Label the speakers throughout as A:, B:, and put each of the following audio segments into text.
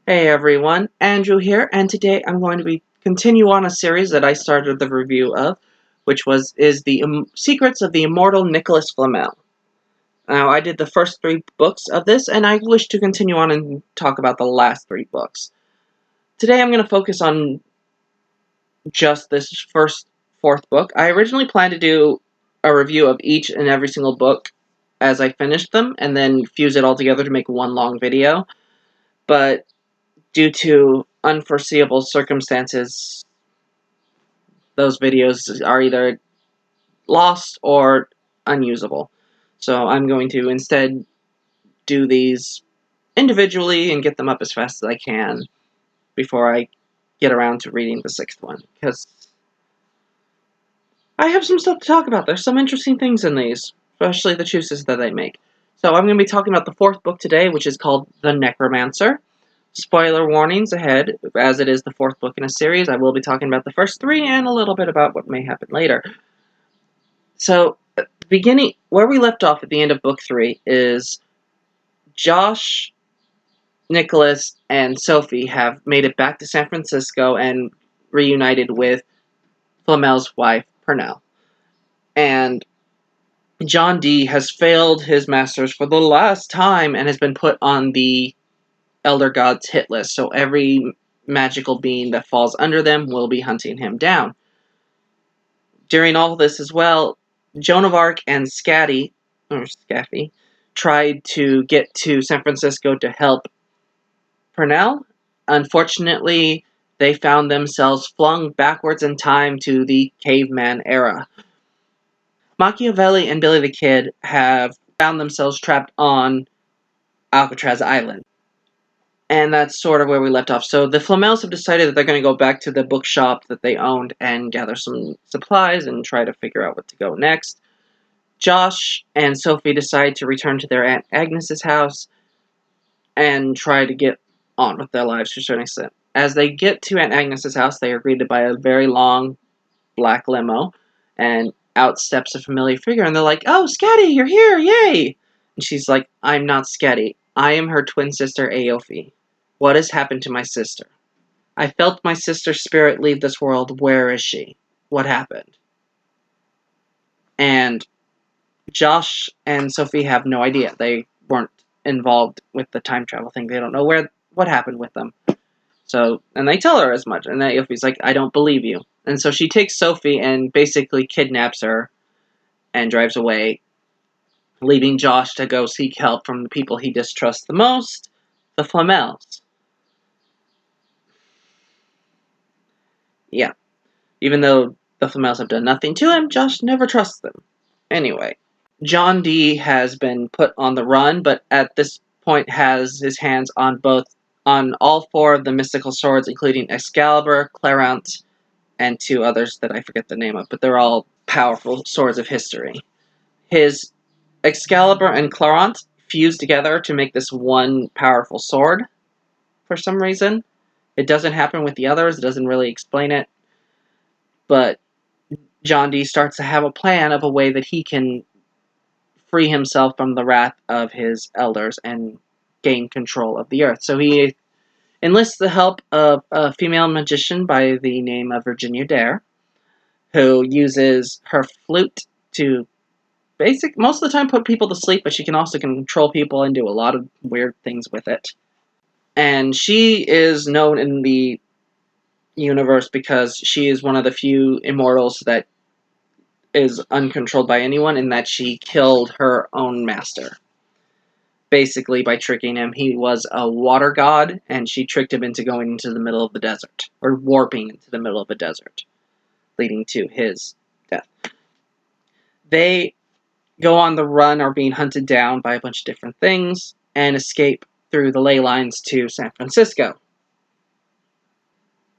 A: Hey everyone, Andrew here, and today I'm going to continue on a series that I started the review of, which is the Secrets of the Immortal Nicholas Flamel. Now, I did the first 3 books of this, and I wish to continue on and talk about the last 3 books. Today I'm going to focus on just this first 4th book. I originally planned to do a review of each and every single book as I finished them, and then fuse it all together to make one long video, but due to unforeseeable circumstances, those videos are either lost or unusable. So I'm going to instead do these individually and get them up as fast as I can before I get around to reading the 6th one, because I have some stuff to talk about. There's some interesting things in these, especially the choices that they make. So I'm going to be talking about the 4th book today, which is called The Necromancer. Spoiler warnings ahead, as it is the 4th book in a series. I will be talking about the first 3 and a little bit about what may happen later. So, at the beginning, where we left off at the end of book 3 is Josh, Nicholas, and Sophie have made it back to San Francisco and reunited with Flamel's wife, Purnell. And John Dee has failed his masters for the last time and has been put on the Elder Gods hit list, so every magical being that falls under them will be hunting him down. During all this as well, Joan of Arc and Scatty tried to get to San Francisco to help Purnell. Unfortunately, they found themselves flung backwards in time to the caveman era. Machiavelli and Billy the Kid have found themselves trapped on Alcatraz Island. And that's sort of where we left off. So the Flamels have decided that they're going to go back to the bookshop that they owned and gather some supplies and try to figure out what to go next. Josh and Sophie decide to return to their Aunt Agnes's house and try to get on with their lives to a certain extent. As they get to Aunt Agnes's house, they are greeted by a very long black limo, and out steps a familiar figure, and they're like, "Oh, Scatty, you're here, yay!" And she's like, "I'm not Scatty. I am her twin sister, Aofi. What has happened to my sister? I felt my sister's spirit leave this world. Where is she? What happened?" And Josh and Sophie have no idea. They weren't involved with the time travel thing. They don't know what happened with them. So, and they tell her as much. And Aofi's like, "I don't believe you." And so she takes Sophie and basically kidnaps her and drives away, leaving Josh to go seek help from the people he distrusts the most, the Flamels. Yeah. Even though the Flamels have done nothing to him, Josh never trusts them. Anyway, John Dee has been put on the run, but at this point has his hands on all 4 of the mystical swords, including Excalibur, Clarence, and 2 others that I forget the name of, but they're all powerful swords of history. His Excalibur and Clarence fuse together to make this one powerful sword for some reason. It doesn't happen with the others, it doesn't really explain it, but John Dee starts to have a plan of a way that he can free himself from the wrath of his elders and gain control of the earth. So he enlists the help of a female magician by the name of Virginia Dare, who uses her flute to most of the time put people to sleep, but she can also control people and do a lot of weird things with it. And she is known in the universe because she is one of the few immortals that is uncontrolled by anyone, in that she killed her own master. Basically, by tricking him. He was a water god, and she tricked him into going into the middle of the desert, or warping into the middle of the desert, leading to his death. They go on the run, are being hunted down by a bunch of different things, and escape through the ley lines to San Francisco.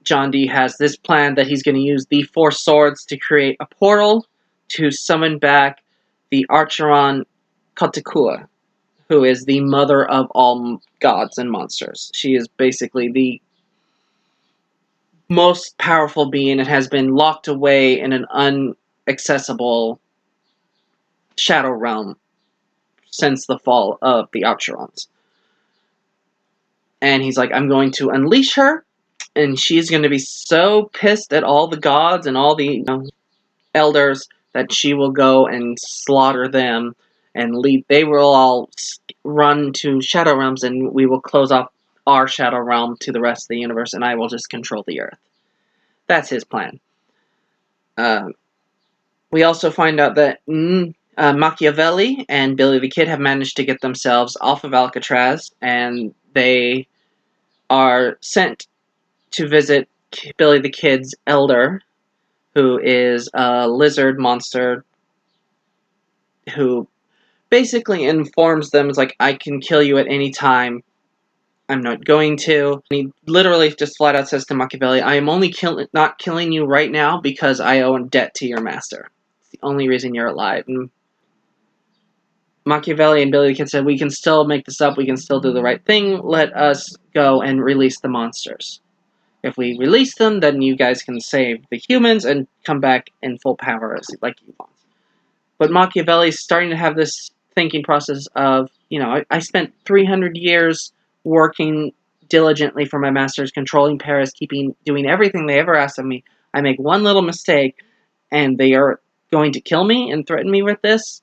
A: John Dee has this plan that he's going to use the 4 swords to create a portal to summon back the Archeron Kotakua, who is the mother of all gods and monsters. She is basically the most powerful being and has been locked away in an inaccessible shadow realm since the fall of the Archerons. And he's like, I'm going to unleash her, and she's going to be so pissed at all the gods and all the elders that she will go and slaughter them and lead. They will all run to Shadow Realms, and we will close off our Shadow Realm to the rest of the universe, and I will just control the Earth. That's his plan. We also find out that Machiavelli and Billy the Kid have managed to get themselves off of Alcatraz, and they are sent to visit Billy the Kid's elder, who is a lizard monster who basically informs them, it's like, I can kill you at any time. I'm not going to. And he literally just flat out says to Machiavelli, I am only not killing you right now because I owe a debt to your master. It's the only reason you're alive. And Machiavelli and Billy the Kid said, we can still make this up. We can still do the right thing. Let us go and release the monsters. If we release them, then you guys can save the humans and come back in full power as like you want. But Machiavelli's starting to have this thinking process of, I spent 300 years working diligently for my masters, controlling Paris, doing everything they ever asked of me. I make one little mistake, and they are going to kill me and threaten me with this.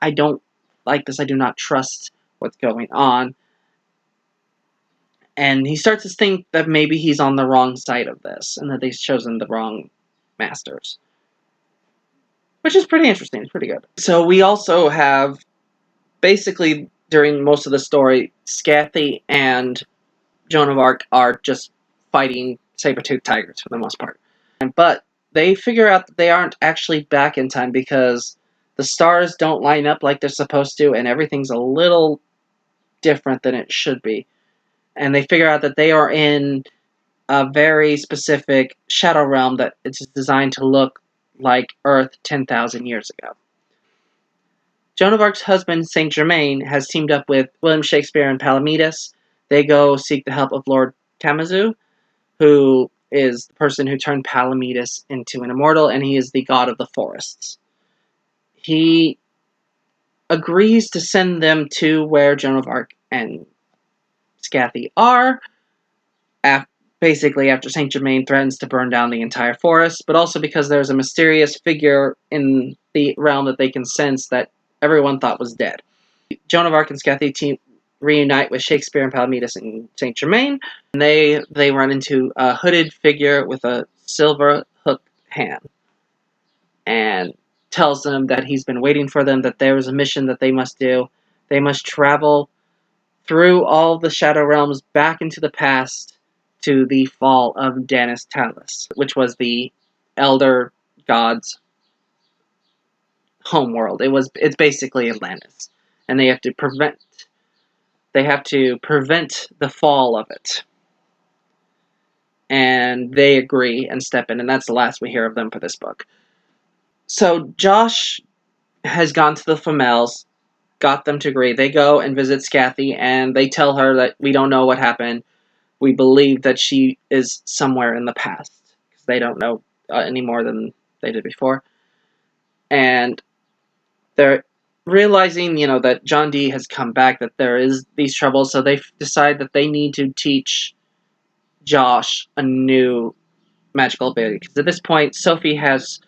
A: I don't like this. I do not trust what's going on. And he starts to think that maybe he's on the wrong side of this, and that they've chosen the wrong masters. Which is pretty interesting. It's pretty good. So we also have, basically, during most of the story, Scathy and Joan of Arc are just fighting saber-toothed tigers for the most part. But they figure out that they aren't actually back in time because the stars don't line up like they're supposed to, and everything's a little different than it should be. And they figure out that they are in a very specific shadow realm that it's designed to look like Earth 10,000 years ago. Joan of Arc's husband, Saint-Germain, has teamed up with William Shakespeare and Palamedes. They go seek the help of Lord Tamazu, who is the person who turned Palamedes into an immortal, and he is the god of the forests. He agrees to send them to where Joan of Arc and Scathy are, basically after Saint-Germain threatens to burn down the entire forest, but also because there's a mysterious figure in the realm that they can sense that everyone thought was dead. Joan of Arc and Scathy reunite with Shakespeare and Palamedes and Saint-Germain, and they run into a hooded figure with a silver hook hand, and tells them that he's been waiting for them, that there is a mission that they must do. They must travel through all the Shadow Realms back into the past to the fall of Danis Talis, which was the Elder God's homeworld. It's basically Atlantis, and they have to prevent the fall of it. And they agree and step in, and that's the last we hear of them for this book. So Josh has gone to the Flamels, got them to agree. They go and visit Scathy, and they tell her that we don't know what happened. We believe that she is somewhere in the past, because they don't know any more than they did before. And they're realizing, that John Dee has come back, that there is these troubles, so they decide that they need to teach Josh a new magical ability. Because at this point, Sophie has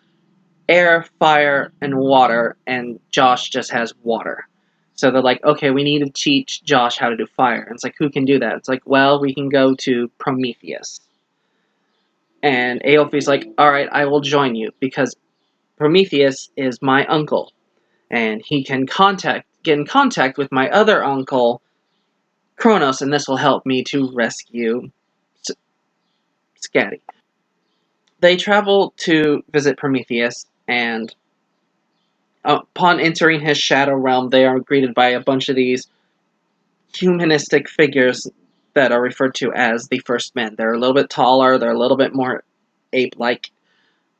A: air, fire, and water, and Josh just has water. So they're like, okay, we need to teach Josh how to do fire. And it's like, who can do that? It's like, well, we can go to Prometheus. And Aoph's like, alright, I will join you, because Prometheus is my uncle. And he can get in contact with my other uncle, Kronos, and this will help me to rescue Scatty. They travel to visit Prometheus, and upon entering his shadow realm, they are greeted by a bunch of these humanistic figures that are referred to as the First Men. They're a little bit taller, they're a little bit more ape-like,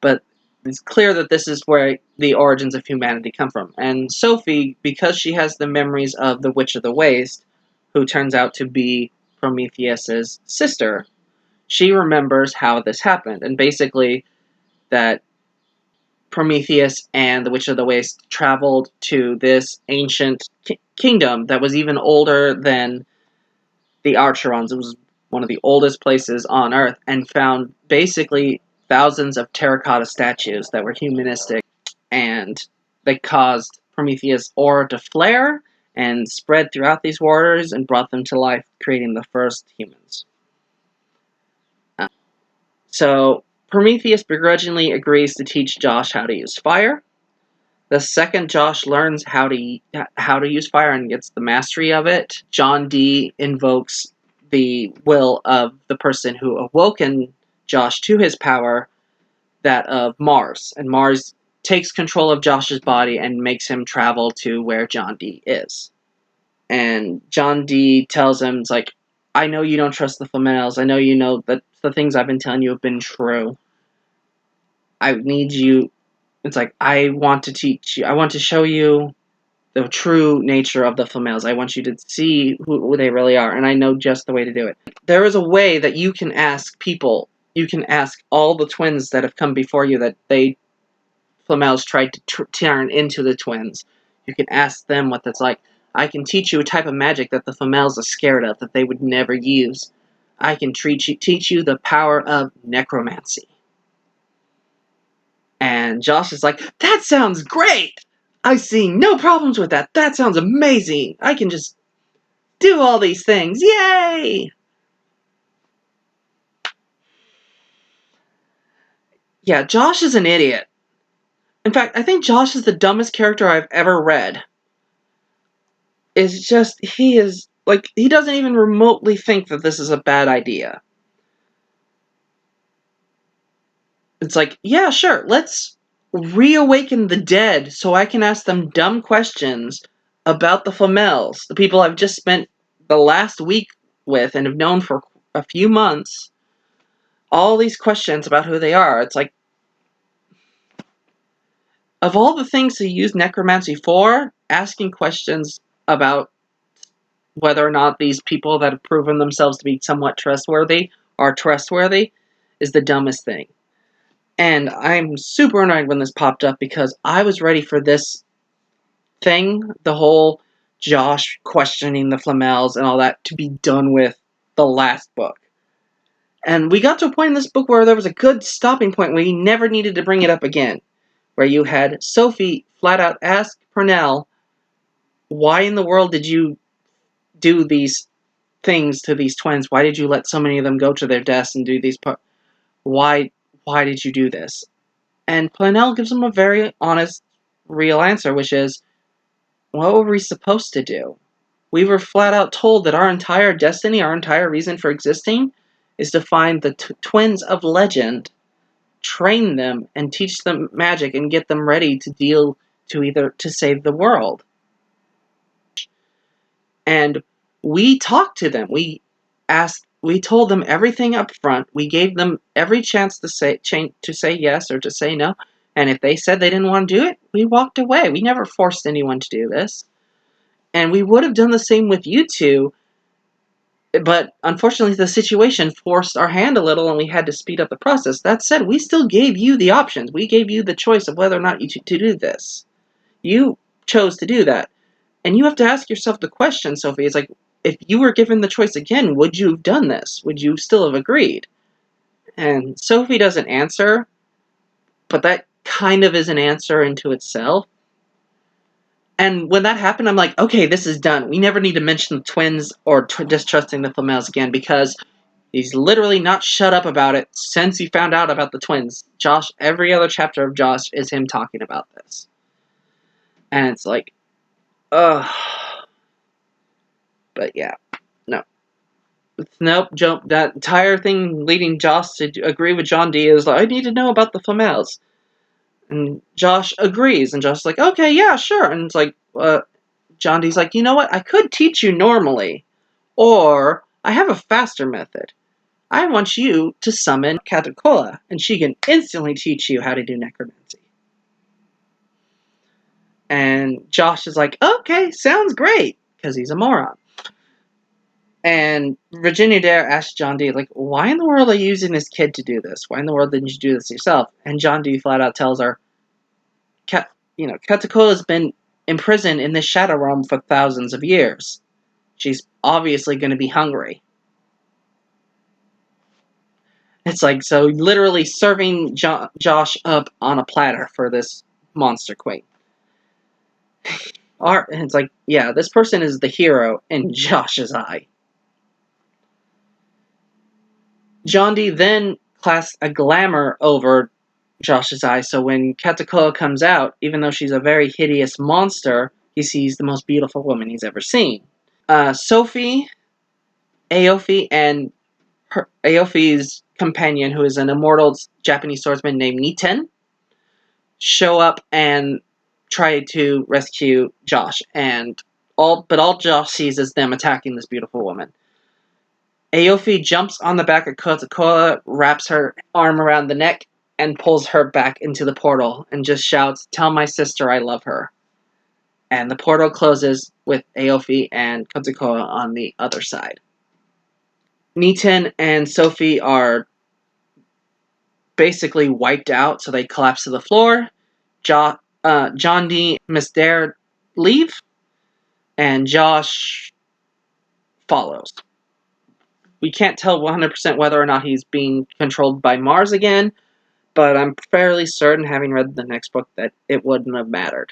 A: but it's clear that this is where the origins of humanity come from. And Sophie, because she has the memories of the Witch of the Waste, who turns out to be Prometheus's sister, she remembers how this happened, and basically that Prometheus and the Witch of the Waste traveled to this ancient kingdom that was even older than the Archerons. It was one of the oldest places on Earth, and found basically thousands of terracotta statues that were humanistic, and they caused Prometheus' aura to flare and spread throughout these waters and brought them to life, creating the first humans. So Prometheus begrudgingly agrees to teach Josh how to use fire. The second Josh learns how to use fire and gets the mastery of it, John Dee invokes the will of the person who awoken Josh to his power, that of Mars. And Mars takes control of Josh's body and makes him travel to where John Dee is. And John Dee tells him, it's like, I know you don't trust the Flamels. I know you know that the things I've been telling you have been true. I need you. It's like, I want to teach you. I want to show you the true nature of the Flamels. I want you to see who they really are. And I know just the way to do it. There is a way that you can ask people. You can ask all the twins that have come before you that they Flamels tried to turn into the twins. You can ask them what that's like. I can teach you a type of magic that the Flamels are scared of, that they would never use. I can teach you the power of necromancy. And Josh is like, that sounds great! I see no problems with that. That sounds amazing. I can just do all these things. Yay! Yeah, Josh is an idiot. In fact, I think Josh is the dumbest character I've ever read. It's just, he doesn't even remotely think that this is a bad idea. It's like, yeah, sure, let's reawaken the dead so I can ask them dumb questions about the Flamels, the people I've just spent the last week with and have known for a few months. All these questions about who they are. It's like, of all the things to use necromancy for, asking questions about whether or not these people that have proven themselves to be somewhat trustworthy are trustworthy is the dumbest thing. And I'm super annoyed when this popped up because I was ready for this thing, the whole Josh questioning the Flamels and all that, to be done with the last book. And we got to a point in this book where there was a good stopping point where you never needed to bring it up again. Where you had Sophie flat out ask Purnell, why in the world did you do these things to these twins? Why did you let so many of them go to their deaths and do these why did you do this? And Purnell gives him a very honest, real answer, which is, what were we supposed to do? We were flat out told that our entire destiny, our entire reason for existing, is to find the twins of legend, train them, and teach them magic, and get them ready to to save the world. And we talked to them. We told them everything up front. We gave them every chance to say yes or to say no. And if they said they didn't want to do it, we walked away. We never forced anyone to do this. And we would have done the same with you two, but unfortunately the situation forced our hand a little and we had to speed up the process. That said, we still gave you the options. We gave you the choice of whether or not to do this. You chose to do that. And you have to ask yourself the question, Sophie, it's like, if you were given the choice again, would you have done this? Would you still have agreed? And Sophie doesn't answer, but that kind of is an answer into itself. And when that happened, I'm like, okay, this is done. We never need to mention the twins or distrusting the Flamels again, because he's literally not shut up about it since he found out about the twins. Josh, every other chapter of Josh is him talking about this. And it's like, ugh. But yeah, no. Nope, that entire thing leading Josh to agree with John Dee is like, I need to know about the Flamels. And Josh agrees, and Josh's like, okay, yeah, sure. And it's like, John Dee's like, you know what, I could teach you normally, or I have a faster method. I want you to summon Catacola, and she can instantly teach you how to do necromancy. And Josh is like, okay, sounds great, because he's a moron. And Virginia Dare asks John Dee, like, why in the world are you using this kid to do this? Why in the world didn't you do this yourself? And John Dee flat out tells her, Catacola's been imprisoned in this shadow realm for thousands of years. she's obviously going to be hungry. It's like, so literally serving Josh up on a platter for this monster queen. And it's like, yeah, this person is the hero in Josh's eye. John Dee then casts a glamour over Josh's eye, so when Quetzalcoatl comes out, even though she's a very hideous monster, he sees the most beautiful woman he's ever seen. Sophie, Aofi, and Aofi's companion, who is an immortal Japanese swordsman named Niten, show up and try to rescue Josh, but all Josh sees is them attacking this beautiful woman. Aofi jumps on the back of Quetzalcoatl, wraps her arm around the neck, and pulls her back into the portal and just shouts, "Tell my sister I love her." And the portal closes with Aofi and Quetzalcoatl on the other side. Niten and Sophie are basically wiped out, so they collapse to the floor. John Dee, Miss Dare leave, and Josh follows. We can't tell 100% whether or not he's being controlled by Mars again, but I'm fairly certain, having read the next book, that it wouldn't have mattered.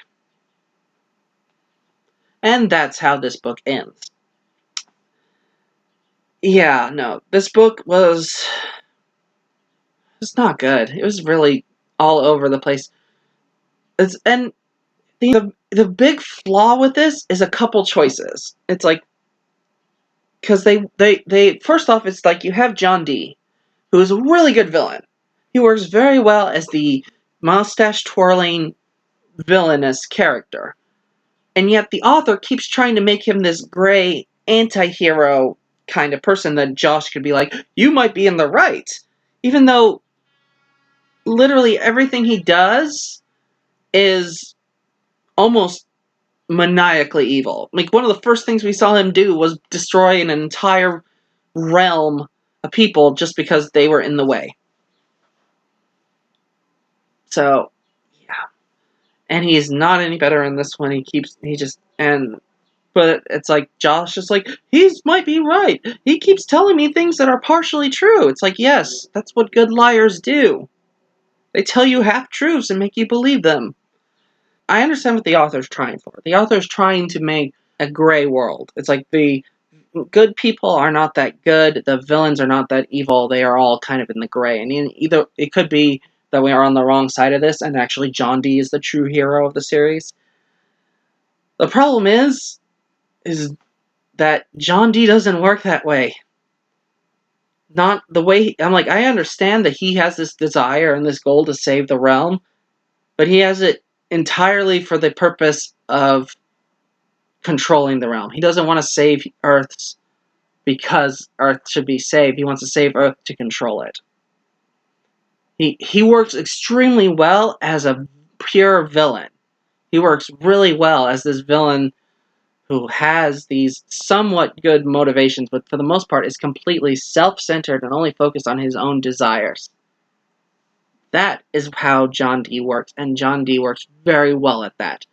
A: And that's how this book ends. Yeah, no, this book was not good. It was really all over the place. And the big flaw with this is a couple choices. It's like, because they first off, it's like you have John Dee, who is a really good villain. He works very well as the mustache-twirling villainous character. And yet the author keeps trying to make him this gray anti-hero kind of person that Josh could be like, you might be in the right. Even though literally everything he does is almost maniacally evil. Like, one of the first things we saw him do was destroy an entire realm of people just because they were in the way. So, yeah. And he's not any better in this one. But it's like, Josh is like, he might be right. He keeps telling me things that are partially true. It's like, yes, that's what good liars do. They tell you half-truths and make you believe them. I understand what the author's trying for. The author's trying to make a gray world. It's like the good people are not that good, the villains are not that evil, they are all kind of in the gray. And either it could be that we are on the wrong side of this, and actually John Dee is the true hero of the series. The problem is that John Dee doesn't work that way. Not the way... I'm like, I understand that he has this desire and this goal to save the realm, but he has it entirely for the purpose of controlling the realm. He doesn't want to save Earth because Earth should be saved. He wants to save Earth to control it. He works extremely well as a pure villain. He works really well as this villain who has these somewhat good motivations, but for the most part is completely self-centered and only focused on his own desires. That is how John Dee works, and John Dee works very well at that.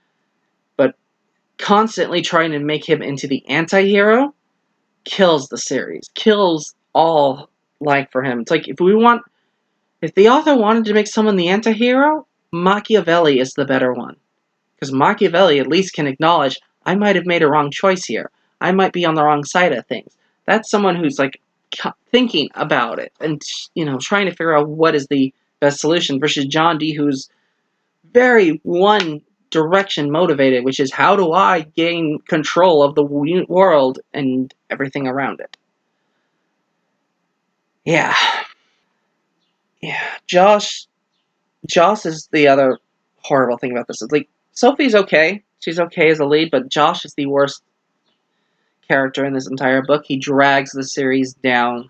A: But constantly trying to make him into the anti-hero kills the series, kills all life for him. It's like, if the author wanted to make someone the anti-hero, Machiavelli is the better one. Because Machiavelli at least can acknowledge, I might have made a wrong choice here. I might be on the wrong side of things. That's someone who's like thinking about it and, trying to figure out what is the best solution, versus John Dee, who's very one direction motivated, which is, how do I gain control of the world and everything around it. Yeah. Josh is the other horrible thing about this. It's like, Sophie's okay. She's okay as a lead, but Josh is the worst character in this entire book. He drags the series down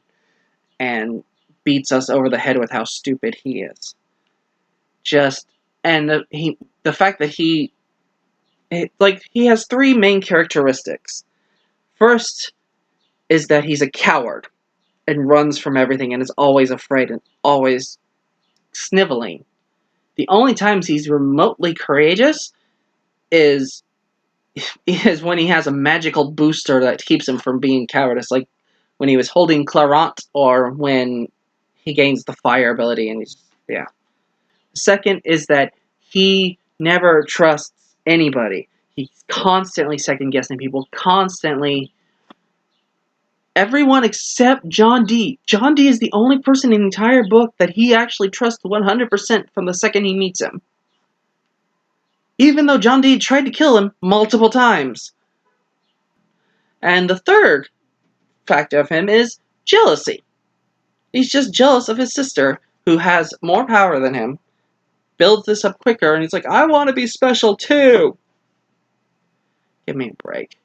A: and beats us over the head with how stupid he is. The fact that he has three main characteristics. First is that he's a coward and runs from everything and is always afraid and always sniveling. The only times he's remotely courageous is is when he has a magical booster that keeps him from being cowardice, like when he was holding Clarent or when he gains the fire ability. And yeah. Second is that he never trusts anybody. He's constantly second guessing people, constantly. Everyone except John Dee. John Dee is the only person in the entire book that he actually trusts 100% from the second he meets him. Even though John Dee tried to kill him multiple times. And the third factor of him is jealousy. He's just jealous of his sister, who has more power than him, builds this up quicker, and he's like, I want to be special too! Give me a break.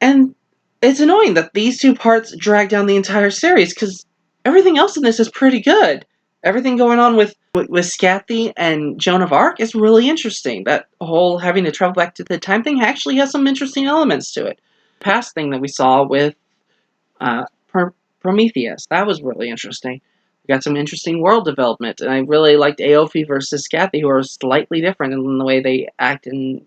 A: And it's annoying that these two parts drag down the entire series, because everything else in this is pretty good. Everything going on with Scathy and Joan of Arc is really interesting. That whole having to travel back to the time thing actually has some interesting elements to it. Past thing that we saw with Prometheus, that was really interesting. We got some interesting world development, and I really liked Aofi versus Scathy, who are slightly different in the way they act and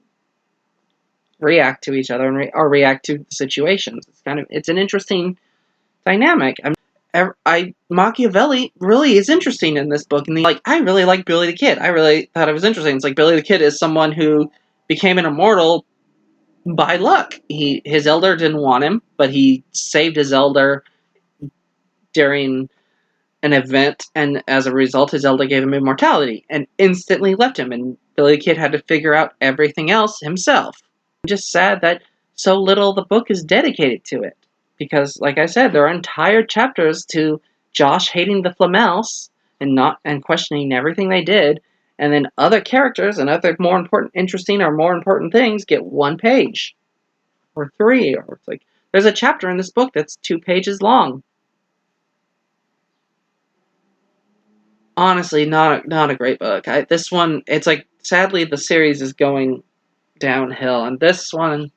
A: react to each other and react to situations. It's an interesting dynamic. Machiavelli really is interesting in this book, and I really like Billy the Kid. I really thought it was interesting. It's like Billy the Kid is someone who became an immortal by luck. His elder didn't want him, but he saved his elder during an event, and as a result, his elder gave him immortality and instantly left him, and Billy the Kid had to figure out everything else himself. I'm just sad that so little of the book is dedicated to it. Because, like I said, there are entire chapters to Josh hating the Flamels and questioning everything they did, and then other characters and other more important things get 1 page or 3, or it's like there's a chapter in this book that's 2 pages long. Honestly, not a great book. This one, it's like sadly the series is going downhill, and this one,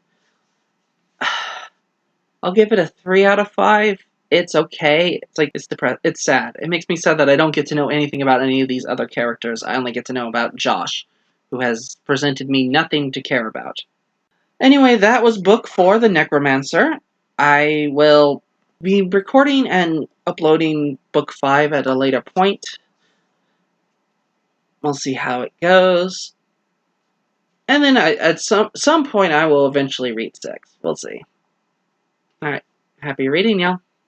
A: I'll give it a 3 out of 5. It's okay. It's sad. It makes me sad that I don't get to know anything about any of these other characters. I only get to know about Josh, who has presented me nothing to care about. Anyway, that was book 4, The Necromancer. I will be recording and uploading book 5 at a later point. We'll see how it goes. And then at some point I will eventually read 6. We'll see. Alright. Happy reading, y'all.